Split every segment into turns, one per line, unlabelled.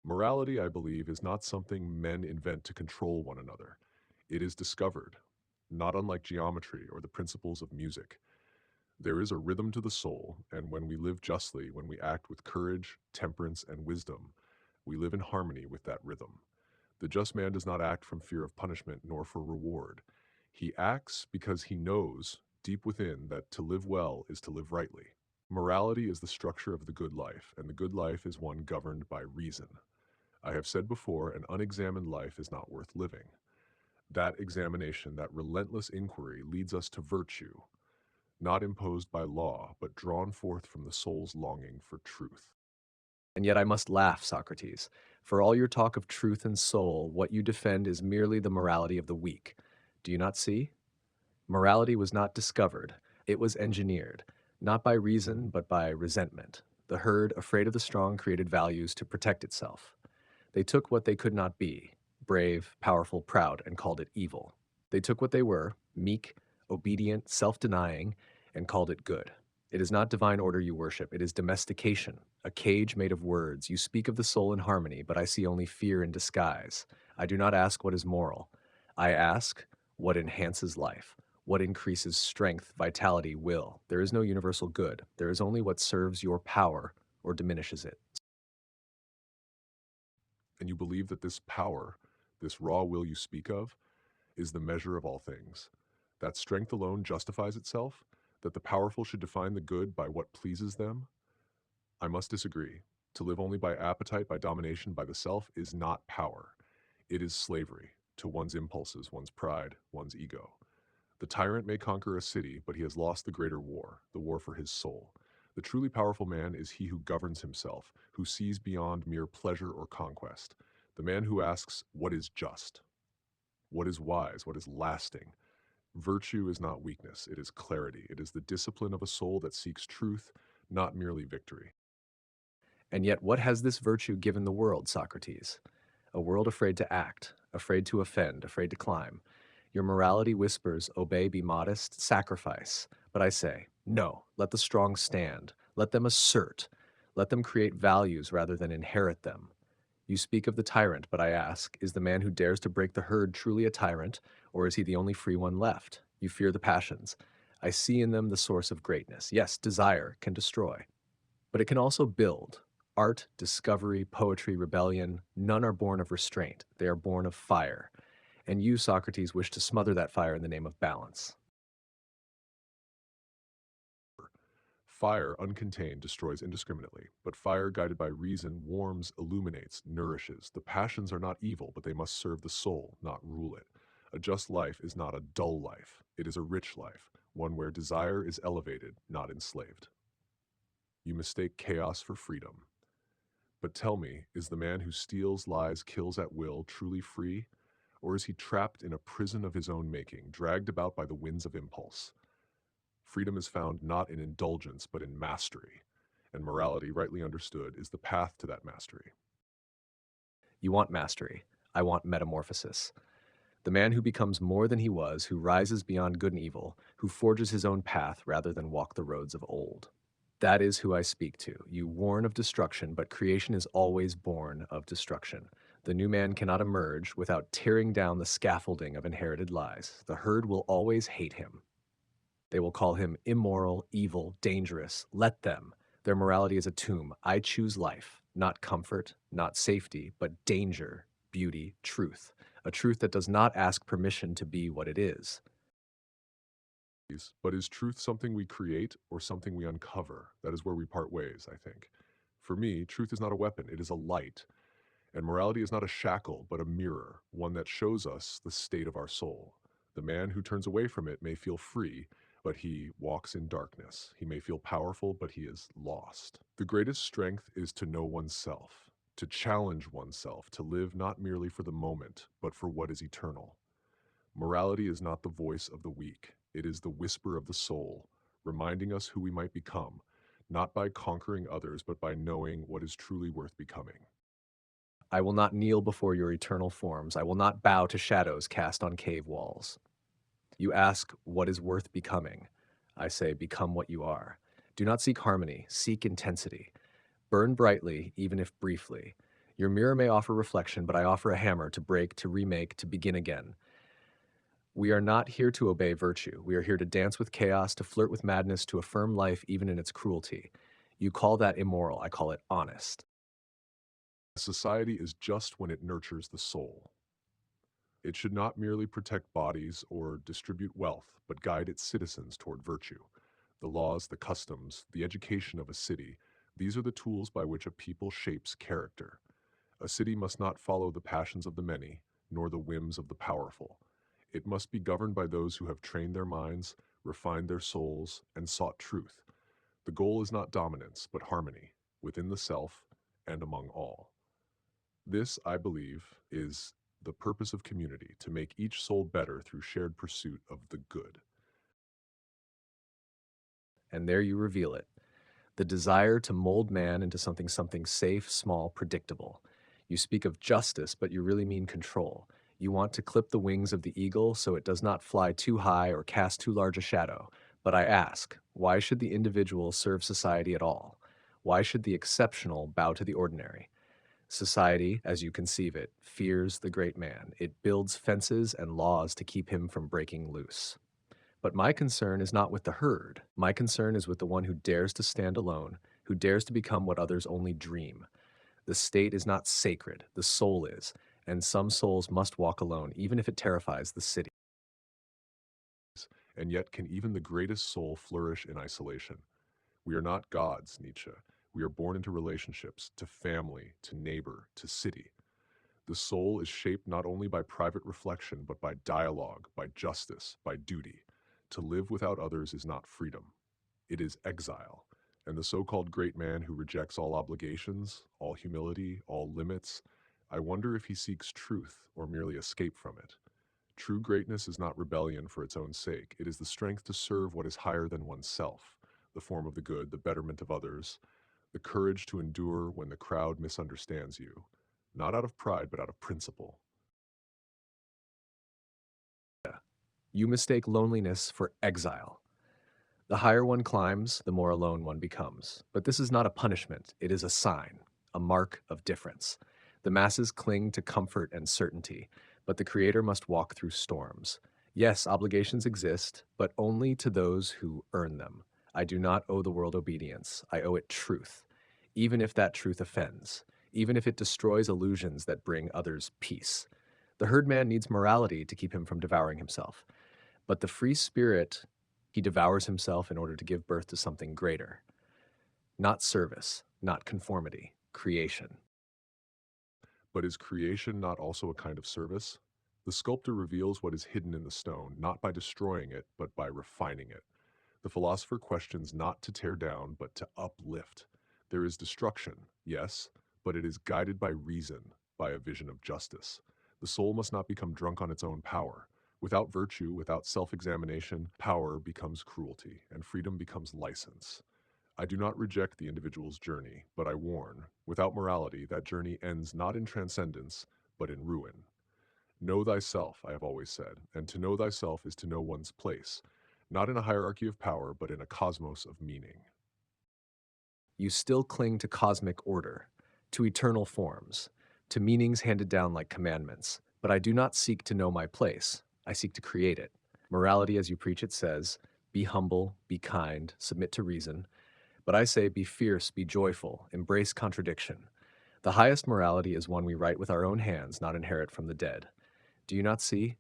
Morality, I believe, is not something men invent to control one another. It is discovered, not unlike geometry or the principles of music. There is a rhythm to the soul, and when we live justly, when we act with courage, temperance, and wisdom, we live in harmony with that rhythm. The just man does not act from fear of punishment nor for reward. He acts because he knows, deep within, that to live well is to live rightly. Morality is the structure of the good life, and the good life is one governed by reason. I have said before, an unexamined life is not worth living. That examination, that relentless inquiry, leads us to virtue, not imposed by law, but drawn forth from the soul's longing for truth.
And yet I must laugh, Socrates. For all your talk of truth and soul, what you defend is merely the morality of the weak. Do you not see? Morality was not discovered, it was engineered, not by reason, but by resentment. The herd, afraid of the strong, created values to protect itself. They took what they could not be, brave, powerful, proud, and called it evil. They took what they were, meek, obedient, self-denying, and called it good. It is not divine order you worship, it is domestication, a cage made of words. You speak of the soul in harmony, but I see only fear in disguise. I do not ask what is moral. I ask what enhances life, what increases strength, vitality, will. There is no universal good. There is only what serves your power or diminishes it.
And you believe that this power, this raw will you speak of, is the measure of all things. That strength alone justifies itself, that the powerful should define the good by what pleases them. I must disagree. To live only by appetite, by domination, by the self is not power. It is slavery to one's impulses, one's pride, one's ego. The tyrant may conquer a city, but he has lost the greater war, the war for his soul. The truly powerful man is he who governs himself, who sees beyond mere pleasure or conquest. The man who asks, what is just? What is wise? What is lasting? Virtue is not weakness, it is clarity. It is the discipline of a soul that seeks truth, not merely victory.
And yet, what has this virtue given the world, Socrates? A world afraid to act, afraid to offend, afraid to climb. Your morality whispers, obey, be modest, sacrifice. But I say, no, let the strong stand. Let them assert. Let them create values rather than inherit them. You speak of the tyrant, but I ask, is the man who dares to break the herd truly a tyrant, or is he the only free one left? You fear the passions. I see in them the source of greatness. Yes, desire can destroy, but it can also build. Art, discovery, poetry, rebellion, none are born of restraint. They are born of fire. And you, Socrates, wish to smother that fire in the name of balance.
Fire, uncontained, destroys indiscriminately, but fire guided by reason warms, illuminates, nourishes. The passions are not evil, but they must serve the soul, not rule it. A just life is not a dull life, it is a rich life, one where desire is elevated, not enslaved. You mistake chaos for freedom. But tell me, is the man who steals, lies, kills at will truly free? Or is he trapped in a prison of his own making, dragged about by the winds of impulse? Freedom is found not in indulgence, but in mastery. And morality, rightly understood, is the path to that mastery.
You want mastery. I want metamorphosis. The man who becomes more than he was, who rises beyond good and evil, who forges his own path rather than walk the roads of old. That is who I speak to. You warn of destruction, but creation is always born of destruction. The new man cannot emerge without tearing down the scaffolding of inherited lies. The herd will always hate him. They will call him immoral, evil, dangerous. Let them. Their morality is a tomb. I choose life, not comfort, not safety, but danger, beauty, truth. A truth that does not ask permission to be what it is.
But is truth something we create or something we uncover? That is where we part ways, I think. For me, truth is not a weapon, it is a light. And morality is not a shackle, but a mirror, one that shows us the state of our soul. The man who turns away from it may feel free, but he walks in darkness. He may feel powerful, but he is lost. The greatest strength is to know oneself, to challenge oneself, to live not merely for the moment, but for what is eternal. Morality is not the voice of the weak. It is the whisper of the soul, reminding us who we might become, not by conquering others, but by knowing what is truly worth becoming.
I will not kneel before your eternal forms. I will not bow to shadows cast on cave walls. You ask, what is worth becoming? I say, become what you are. Do not seek harmony, seek intensity. Burn brightly, even if briefly. Your mirror may offer reflection, but I offer a hammer to break, to remake, to begin again. We are not here to obey virtue. We are here to dance with chaos, to flirt with madness, to affirm life even in its cruelty. You call that immoral. I call it honest.
Society is just when it nurtures the soul. It should not merely protect bodies or distribute wealth, but guide its citizens toward virtue. The laws, the customs, the education of a city, these are the tools by which a people shapes character. A city must not follow the passions of the many, nor the whims of the powerful. It must be governed by those who have trained their minds, refined their souls, and sought truth. The goal is not dominance, but harmony, within the self and among all. This, I believe, is the purpose of community, to make each soul better through shared pursuit of the good.
And there you reveal it. The desire to mold man into something safe, small, predictable. You speak of justice, but you really mean control. You want to clip the wings of the eagle so it does not fly too high or cast too large a shadow. But I ask, why should the individual serve society at all? Why should the exceptional bow to the ordinary? Society, as you conceive it, fears the great man. It builds fences and laws to keep him from breaking loose. But my concern is not with the herd. My concern is with the one who dares to stand alone, who dares to become what others only dream. The state is not sacred, the soul is, and some souls must walk alone, even if it terrifies the city.
And yet, can even the greatest soul flourish in isolation? We are not gods, Nietzsche. We are born into relationships, to family, to neighbor, to city. The soul is shaped not only by private reflection, but by dialogue, by justice, by duty. To live without others is not freedom. It is exile. And the so-called great man who rejects all obligations, all humility, all limits, I wonder if he seeks truth or merely escape from it. True greatness is not rebellion for its own sake. It is the strength to serve what is higher than oneself, the form of the good, the betterment of others, the courage to endure when the crowd misunderstands you, not out of pride, but out of principle.
You mistake loneliness for exile. The higher one climbs, the more alone one becomes. But this is not a punishment, it is a sign, a mark of difference. The masses cling to comfort and certainty, but the Creator must walk through storms. Yes, obligations exist, but only to those who earn them. I do not owe the world obedience, I owe it truth, even if that truth offends, even if it destroys illusions that bring others peace. The herdman needs morality to keep him from devouring himself. But the free spirit, he devours himself in order to give birth to something greater. Not service, not conformity, creation.
But is creation not also a kind of service? The sculptor reveals what is hidden in the stone, not by destroying it, but by refining it. The philosopher questions not to tear down, but to uplift. There is destruction, yes, but it is guided by reason, by a vision of justice. The soul must not become drunk on its own power. Without virtue, without self-examination, power becomes cruelty, and freedom becomes license. I do not reject the individual's journey, but I warn, without morality, that journey ends not in transcendence, but in ruin. Know thyself, I have always said, and to know thyself is to know one's place, not in a hierarchy of power, but in a cosmos of meaning.
You still cling to cosmic order, to eternal forms, to meanings handed down like commandments. But I do not seek to know my place. I seek to create it. Morality, as you preach it, says, be humble, be kind, submit to reason. But I say, be fierce, be joyful, embrace contradiction. The highest morality is one we write with our own hands, not inherit from the dead. Do you not see?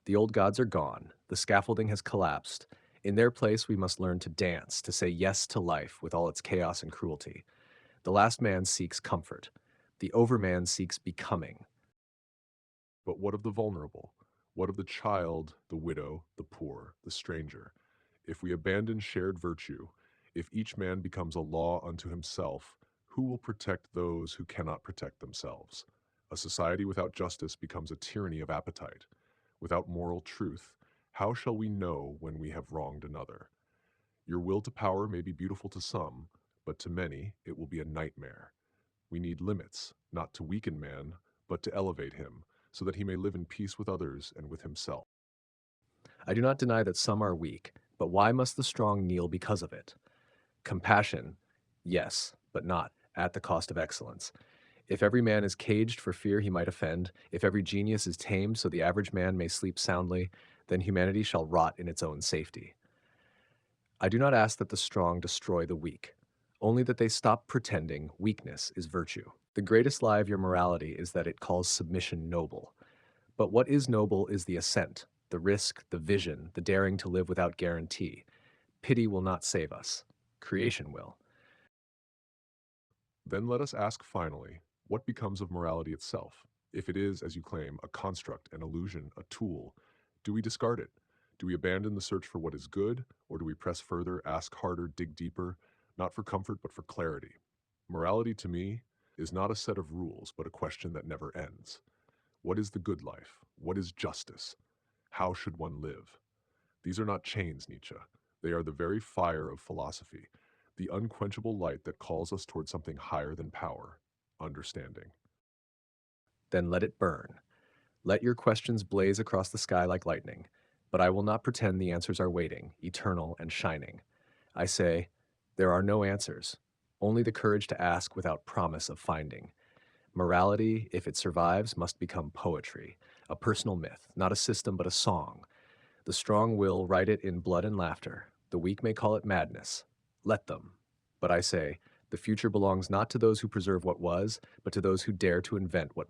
The old gods are gone. The scaffolding has collapsed. In their place, we must learn to dance, to say yes to life with all its chaos and cruelty. The last man seeks comfort. The overman seeks becoming.
But what of the vulnerable? What of the child, the widow, the poor, the stranger? If we abandon shared virtue, if each man becomes a law unto himself, who will protect those who cannot protect themselves? A society without justice becomes a tyranny of appetite. Without moral truth, how shall we know when we have wronged another? Your will to power may be beautiful to some, but to many it will be a nightmare. We need limits, not to weaken man, but to elevate him, so that he may live in peace with others and with himself.
I do not deny that some are weak, but why must the strong kneel because of it? Compassion, yes, but not at the cost of excellence. If every man is caged for fear he might offend, if every genius is tamed so the average man may sleep soundly, then humanity shall rot in its own safety. I do not ask that the strong destroy the weak, only that they stop pretending weakness is virtue. The greatest lie of your morality is that it calls submission noble. But what is noble is the ascent, the risk, the vision, the daring to live without guarantee. Pity will not save us. Creation will.
Then let us ask finally, what becomes of morality itself? If it is, as you claim, a construct, an illusion, a tool, do we discard it? Do we abandon the search for what is good, or do we press further, ask harder, dig deeper, not for comfort, but for clarity? Morality, to me, is not a set of rules, but a question that never ends. What is the good life? What is justice? How should one live? These are not chains, Nietzsche. They are the very fire of philosophy, the unquenchable light that calls us toward something higher than power, understanding.
Then let it burn. Let your questions blaze across the sky like lightning. But I will not pretend the answers are waiting, eternal and shining. I say, there are no answers, only the courage to ask without promise of finding. Morality, if it survives, must become poetry, a personal myth, not a system but a song. The strong will write it in blood and laughter. The weak may call it madness. Let them. But I say, the future belongs not to those who preserve what was, but to those who dare to invent what